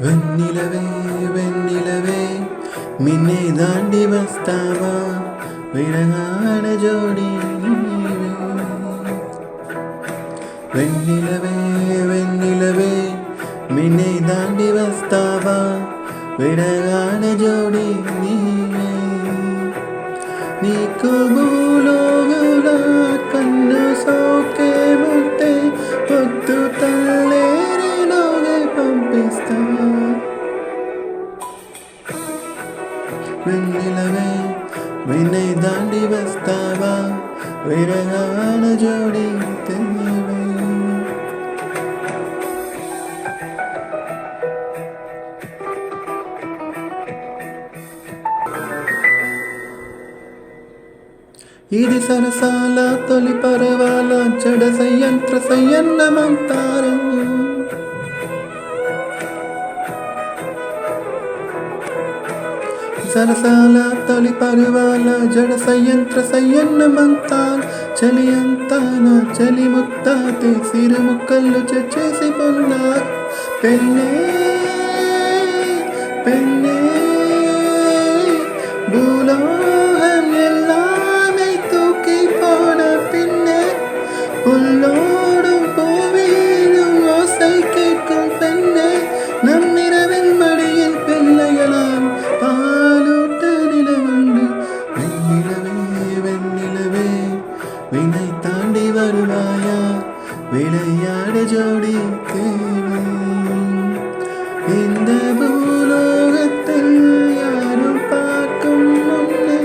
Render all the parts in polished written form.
వెన్నెలవే వెన్నెలవే మిన్నే దాండి వస్తావా విరహాన జోడి నీవే. వెన్నెలవే వెన్నెలవే మిన్నే దాండి వస్తావా విరహాన జోడి నీవే. నీకు భూలోగులా కన్ను సోకే ముట్టే పొద్దు తల్లేరిలోనే పంపిస్తా. వెన్నెలవే వినై దాండి వస్తావా విరహాన జోడి తెలివే. ఇది సరసాల తొలి పరవాల జడ సయ్యంత్ర సయ్యన్న మంతారం. సరసాల తొలి పరువాల జడ సయ్యంత్ర సయ్యన్న మంతార్. చలి అంతాన చలి ముత్తాతే సిరు ముక్కళ్ళు చేసి పొన్నారు. పెన్నే పెన్నే భూలోహం எல்லாமே தூக்கி போன பின்னே புல்லோடும் பூவியிலும் ஓசை கேட்கும் பெண்ணே. நம் இரவின் மடியில் பிள்ளைகளால் பாலூட்ட நிலவுண்டு. வெண்ணிலவே வெண்ணிலவே வினை தாண்டி வருவாயா விளையாட ஜோடி தேவை. இந்த பூலோகத்தில் யாரும் பார்க்கும் முன்னே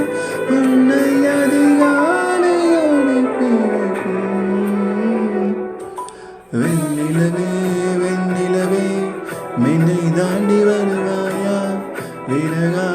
உன்னை அதிகாலையோடு பிறக்கும். வெண்ணிலவே வெண்ணிலவே மின்னை தாண்டி வருவாயா விரகா